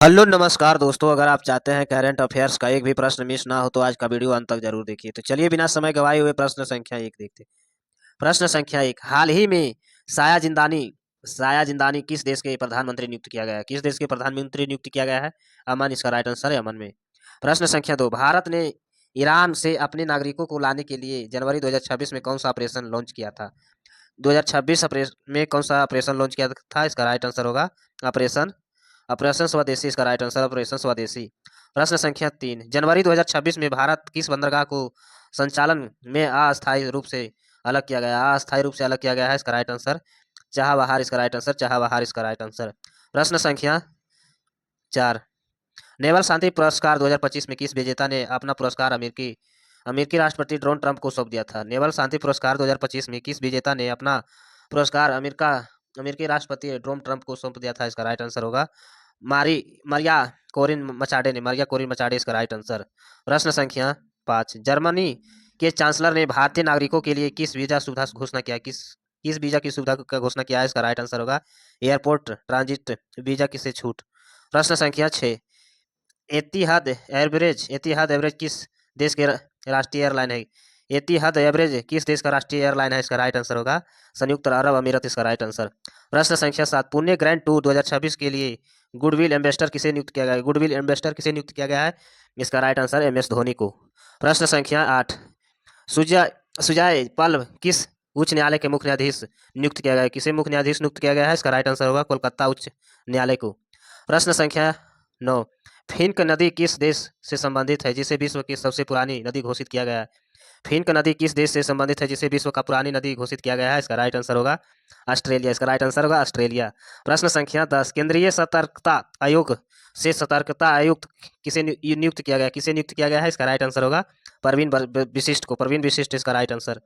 Hello नमस्कार दोस्तों, अगर आप चाहते हैं करंट अफेयर्स का एक भी प्रश्न मिस ना हो तो आज का वीडियो अंत तक जरूर देखिए। तो चलिए बिना समय गवाए हुए प्रश्न संख्या एक देखते हैं। प्रश्न संख्या एक, हाल ही में साया जिंदानी साया जिंदानी किस देश के प्रधानमंत्री नियुक्त किया गया है? किस देश के प्रधानमंत्री नियुक्त किया गया है? अमन इसका राइट आंसर है, अमन में। प्रश्न संख्या दो, भारत ने ईरान से अपने नागरिकों को लाने के लिए जनवरी 2026 में कौन सा ऑपरेशन लॉन्च किया था? 2026 में कौन सा ऑपरेशन लॉन्च किया था? इसका राइट आंसर होगा ऑपरेशन ऑपरेशन स्वदेशी, इसका राइट आंसर ऑपरेशन स्वदेशी। प्रश्न संख्या तीन, जनवरी 2026 में भारत किस बंदरगाह को संचालन में अस्थायी रूप से अलग किया गया? अस्थायी रूप से अलग किया गया है, इसका राइट आंसर चाबहार, इसका राइट आंसर चाबहार, इसका राइट आंसर। प्रश्न संख्या चार, नेवल शांति पुरस्कार 2025 में किस विजेता ने अपना पुरस्कार अमेरिकी अमेरिकी राष्ट्रपति डोनाल्ड ट्रंप को सौंप दिया था? नेवल शांति पुरस्कार 2025 में किस विजेता ने अपना पुरस्कार अमेरिकी राष्ट्रपति डोनाल्ड ट्रंप को सौंप दिया था? इसका राइट आंसर होगा मारी मरिया मरिया कोरिन मचाडे, इसका राइट आंसर। प्रश्न संख्या पाँच, जर्मनी के चांसलर ने भारतीय नागरिकों के लिए किस वीजा सुविधा घोषणा किया? किस वीजा की सुविधा का घोषणा किया है? इसका राइट आंसर होगा एयरपोर्ट ट्रांजिट वीजा की से छूट। प्रश्न संख्या छः, एतिहाद एवरेज किस देश के राष्ट्रीय एयरलाइन है? एतिहाद एवरेज किस देश का राष्ट्रीय एयरलाइन है? इसका राइट आंसर होगा संयुक्त अरब अमीरात, इसका राइट आंसर। प्रश्न संख्या सात, पुणे ग्रैंड टूर 2026 के लिए गुडविल एम्बेसडर किसे नियुक्त किया गया है? गुडविल एम्बेसडर किसे नियुक्त किया गया है? इसका right answer M S Dhoni को। प्रश्न संख्या आठ, सुजय सुजय पल किस उच्च न्यायालय के मुख्य न्यायाधीश नियुक्त किया गया है? किसे मुख्य न्यायाधीश नियुक्त किया गया है? इसका राइट आंसर होगा कोलकाता उच्च न्यायालय को। प्रश्न संख्या नौ, फिनक नदी किस देश से संबंधित है जिसे विश्व की सबसे पुरानी नदी घोषित किया गया है? फिनक नदी किस देश से संबंधित है जिसे विश्व का पुरानी नदी घोषित किया गया है? इसका राइट आंसर होगा ऑस्ट्रेलिया, इसका राइट आंसर होगा ऑस्ट्रेलिया। प्रश्न संख्या 10, केंद्रीय सतर्कता आयोग से सतर्कता आयुक्त किसे नियुक्त किया गया? किसे नियुक्त किया गया है? इसका राइट आंसर होगा प्रवीण विशिष्ट, इसका राइट आंसर।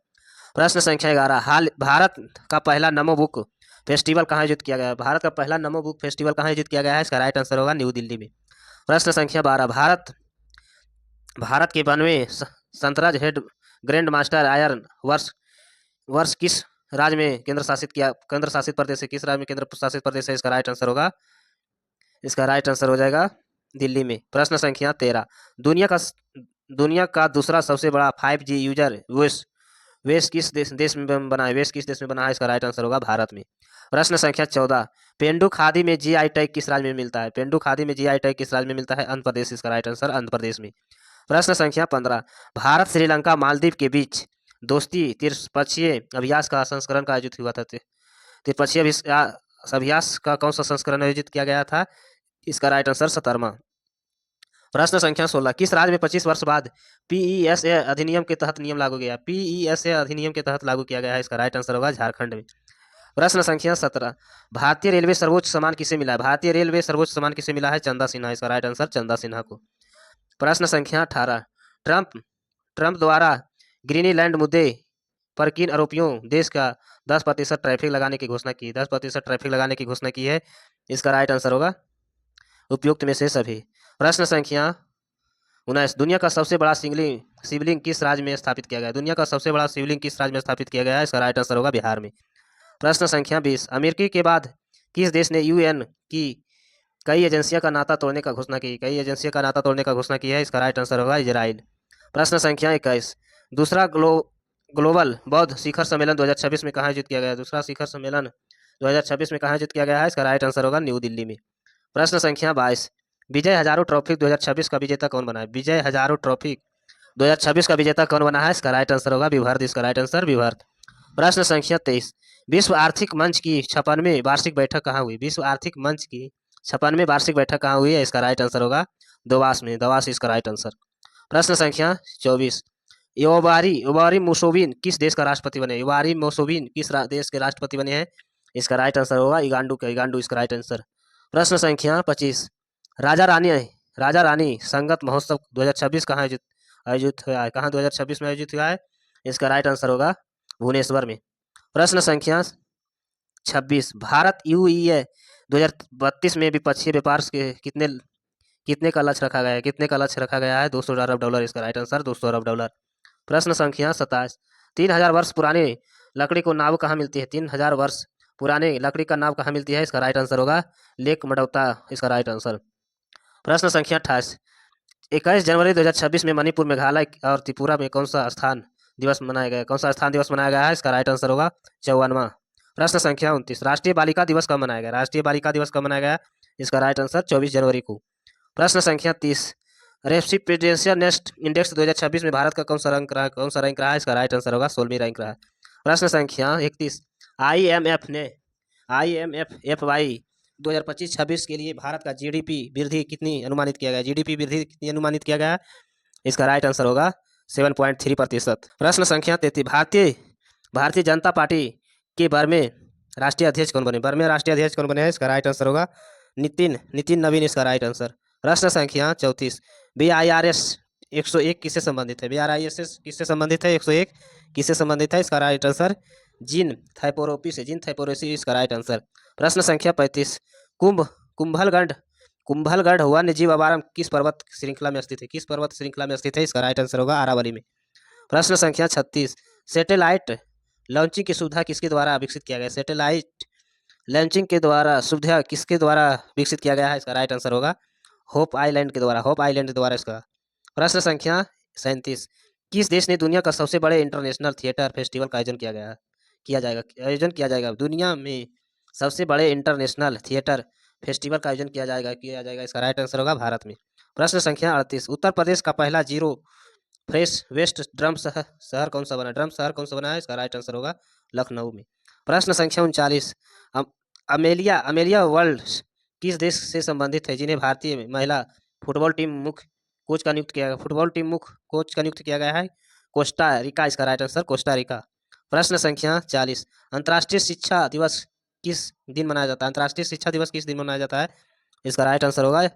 प्रश्न संख्या 11, हाल भारत का पहला नमो बुक फेस्टिवल कहाँ आयोजित किया गया है? भारत का पहला नमो बुक फेस्टिवल कहाँ आयोजित किया गया है? इसका राइट आंसर होगा न्यू दिल्ली में। प्रश्न संख्या 12, भारत के 92 Santraj head grand master iron वर्ष वर्ष किस राज्य में केंद्र शासित प्रदेश है? किस राज्य में केंद्र शासित प्रदेश है? इसका राइट आंसर होगा इसका राइट आंसर हो जाएगा दिल्ली में। प्रश्न संख्या 13, दुनिया का दूसरा सबसे बड़ा 5G यूजर वेस किस देश में बना है? वेस किस देश में बना है? इसका राइट आंसर होगा भारत में। प्रश्न संख्या 14, पेंडु खादी में जीआई टैग किस राज्य में मिलता है? पेंडु खादी में जीआई टैग किस राज्य में मिलता है? आंध्र प्रदेश, इसका राइट आंसर आंध्र प्रदेश में। प्रश्न संख्या 15, भारत श्रीलंका मालदीव के बीच दोस्ती त्रिपक्षीय अभ्यास का संस्करण का आयोजित हुआ था? त्रिपक्षीय अभ्यास का कौन सा संस्करण आयोजित किया गया था? इसका राइट आंसर 17वां। प्रश्न संख्या 16, किस राज्य में 25 वर्ष बाद पीईएसए अधिनियम के तहत नियम लागू किया? पीईएसए अधिनियम के तहत लागू किया गया है? इसका राइट आंसर होगा झारखंड में। प्रश्न संख्या 17, भारतीय रेलवे सर्वोच्च सम्मान किसे मिला है? भारतीय रेलवे सर्वोच्च सम्मान किसे मिला है? चंदा सिन्हा, इसका राइट आंसर चंदा सिन्हा को। प्रश्न संख्या 18, ट्रंप द्वारा ग्रीनलैंड मुद्दे पर किन आरोपियों देश का 10% ट्रैफिक लगाने की घोषणा की? 10% ट्रैफिक लगाने की घोषणा की है? इसका राइट आंसर होगा उपयुक्त में से सभी। प्रश्न संख्या 19, दुनिया का सबसे बड़ा शिवलिंग किस राज्य में स्थापित किया गया है? दुनिया का सबसे बड़ा शिवलिंग किस राज्य में स्थापित किया गया है? इसका राइट आंसर होगा बिहार में। प्रश्न संख्या 20, अमेरिका के बाद किस देश ने यूएन की कई एजेंसियों का नाता तोड़ने का घोषणा की? कई एजेंसियों का नाता तोड़ने का घोषणा की है? इसका राइट आंसर होगा इजराइल। प्रश्न संख्या 21, दूसरा ग्लोबल बौद्ध शिखर सम्मेलन 2026 में कहाँ आयोजित किया गया? दूसरा शिखर सम्मेलन 2026 में कहाँ आयोजित किया गया है? इसका राइट आंसर होगा न्यू दिल्ली में। प्रश्न संख्या 22, विजय हजारो ट्रॉफी 2026 का विजेता कौन बना है? विजय हजारो ट्रॉफी 2026 का विजेता कौन बना है? इसका राइट आंसर होगा विभर्त, इसका राइट आंसर विभर्त। प्रश्न संख्या 23, विश्व आर्थिक मंच की 56वीं वार्षिक बैठक कहाँ हुई? विश्व आर्थिक मंच की 56वीं वार्षिक बैठक कहाँ हुई है? इसका राइट आंसर होगा दोवास में, दोवास इसका राइट आंसर। प्रश्न संख्या 24, योबारी मुसोविन किस देश का राष्ट्रपति बने? योबारी मुसोविन किस देश के राष्ट्रपति बने हैं? इसका राइट आंसर होगा इगांडू इसका राइट आंसर। प्रश्न संख्या 25, राजा रानी संगीत महोत्सव 2026 कहाँ आयोजित हुआ है? कहाँ 2026 में आयोजित हुआ है? इसका राइट आंसर होगा भुवनेश्वर में। प्रश्न संख्या 26, भारत यूईए 2032 में द्विपक्षीय व्यापार के कितने का लक्ष्य रखा गया है? कितने का लक्ष्य रखा गया है? $200 अरब, इसका राइट आंसर $200 अरब। प्रश्न संख्या 27, 3000 वर्ष पुराने लकड़ी को नाव कहाँ मिलती है? 3000 वर्ष पुराने लकड़ी का नाव कहाँ मिलती है? इसका राइट आंसर होगा लेक मडौता, इसका राइट आंसर। प्रश्न संख्या 28, 21 जनवरी 2026 में मणिपुर, मेघालय और त्रिपुरा में कौन सा स्थान दिवस मनाया गया, कौन सा स्थान दिवस मनाया गया है? इसका राइट आंसर होगा 54वां। प्रश्न संख्या 29, राष्ट्रीय बालिका दिवस कब मनाया गया? राष्ट्रीय बालिका दिवस कब मनाया गया? इसका राइट आंसर 24 जनवरी को। प्रश्न संख्या 30, रेसिप्रोडेंशियल नेस्ट इंडेक्स 2026 में भारत का कौन सा रैंक रहा, कौन सा रैंक रहा है? इसका राइट आंसर होगा 16वीं रैंक रहा है। प्रश्न संख्या 31, IMF ने FY 2025-26 के लिए भारत का GDP वृद्धि कितनी अनुमानित किया गया? GDP वृद्धि कितनी अनुमानित किया गया है? इसका राइट आंसर होगा 7.3%। प्रश्न संख्या 33, भारतीय जनता पार्टी के बर्मे राष्ट्रीय अध्यक्ष कौन बने? बर्मे राष्ट्रीय अध्यक्ष कौन बने हैं? इसका राइट आंसर होगा नितिन नवीन, इसका राइट आंसर। प्रश्न संख्या 34, BIRS 101 किससे संबंधित है? BIRS किससे संबंधित है? 101 किससे संबंधित है? इसका राइट आंसर जीन थाइपोरोपी से, जीन थाइपोरोपी इसका राइट आंसर। प्रश्न संख्या 35, कुंभलगढ़ वन्य जीव अभयारण्य किस पर्वत श्रृंखला में स्थित है? किस पर्वत श्रृंखला में स्थित है? इसका राइट आंसर होगा अरावली में। प्रश्न संख्या 36, सैटेलाइट लॉन्चिंग की सुविधा किसके द्वारा विकसित किया गया? सैटेलाइट लॉन्चिंग के द्वारा सुविधा किसके द्वारा विकसित किया गया है? इसका राइट आंसर होगा होप आइलैंड के द्वारा, होप आइलैंड के द्वारा इसका। प्रश्न संख्या 37, किस देश ने दुनिया का सबसे बड़े इंटरनेशनल थिएटर फेस्टिवल का आयोजन आयोजन किया जाएगा? दुनिया में सबसे बड़े इंटरनेशनल थिएटर फेस्टिवल का आयोजन किया जाएगा। इसका राइट आंसर होगा भारत में। प्रश्न संख्या 38, उत्तर प्रदेश का पहला जीरो फ्रेश वेस्ट ड्रम शहर कौन सा बना है? इसका राइट आंसर होगा लखनऊ में। प्रश्न संख्या 39, अमेलिया वर्ल्ड किस देश से संबंधित है जिन्हें भारतीय महिला फुटबॉल टीम मुख्य कोच का नियुक्त किया गया है? कोस्टा रिका, इसका राइट आंसर कोस्टा रिका। प्रश्न संख्या 40, अंतर्राष्ट्रीय शिक्षा दिवस किस दिन मनाया जाता है? अंतर्राष्ट्रीय शिक्षा दिवस किस दिन मनाया जाता है? इसका राइट आंसर होगा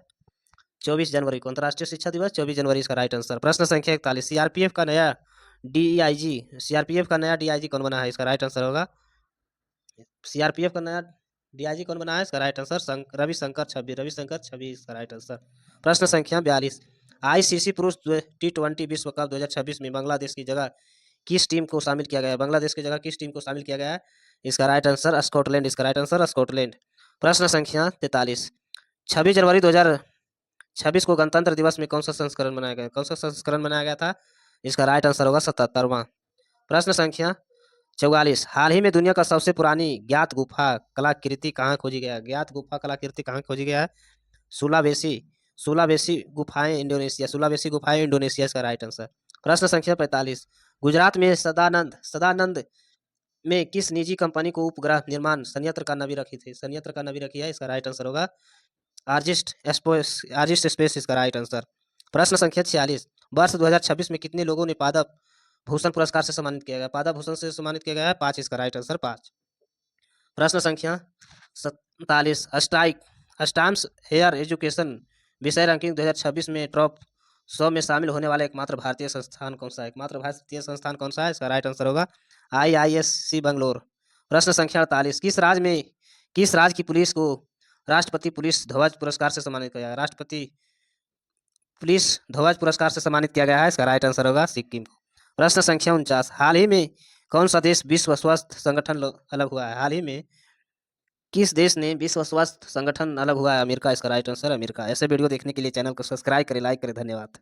24 जनवरी को। अंतर्राष्ट्रीय शिक्षा दिवस 24 जनवरी इसका राइट आंसर। प्रश्न संख्या 41, सीआरपीएफ का नया डीआईजी कौन बना है? इसका राइट आंसर होगा सीआरपीएफ का नया डीआईजी कौन बना है? इसका राइट आंसर रविशंकर छब्बी इसका राइट आंसर। प्रश्न संख्या 42, आईसीसी पुरुष T20 विश्व कप 2026 में बांग्लादेश की जगह किस टीम को शामिल किया गया है? बांग्लादेश की जगह किस टीम को शामिल किया गया है? इसका राइट आंसर स्कॉटलैंड, इसका राइट आंसर स्कॉटलैंड। प्रश्न संख्या 43, 26 जनवरी 2026 को गणतंत्र दिवस में कौन सा संस्करण बनाया गया था? इसका राइट आंसर होगा 77वां। प्रश्न संख्या 44, हाल ही में दुनिया का सबसे पुरानी ज्ञात गुफा कलाकृति कहाँ खोजी गया है? सुलावेसी गुफाएं इंडोनेशिया इसका राइट आंसर। प्रश्न संख्या 45, गुजरात में सदानंद में किस निजी कंपनी को उपग्रह निर्माण संयंत्र का नबी रखी है? इसका राइट आंसर होगा आर्जिस्ट स्पेस, इसका राइट आंसर। प्रश्न संख्या 46, वर्ष 2026 में कितने लोगों ने पादप भूषण पुरस्कार से सम्मानित किया गया है? 5, इसका राइट आंसर 5। प्रश्न संख्या 47, अस्टाम्स हेयर एजुकेशन विषय रैंकिंग 2026 में टॉप 100 में शामिल होने वाला एकमात्र भारतीय संस्थान कौन सा है? इसका राइट आंसर होगा IISc बंगलोर। प्रश्न संख्या 48, किस राज्य की पुलिस को राष्ट्रपति पुलिस ध्वज पुरस्कार से सम्मानित किया गया? राष्ट्रपति पुलिस ध्वज पुरस्कार से सम्मानित किया गया है? इसका राइट आंसर होगा सिक्किम को। प्रश्न संख्या 49, हाल ही में कौन सा देश विश्व स्वास्थ्य संगठन अलग हुआ है? हाल ही में किस देश ने विश्व स्वास्थ्य संगठन अलग हुआ है? अमेरिका, इसका राइट आंसर अमेरिका। ऐसे वीडियो देखने के लिए चैनल को सब्सक्राइब करें, लाइक करें। धन्यवाद।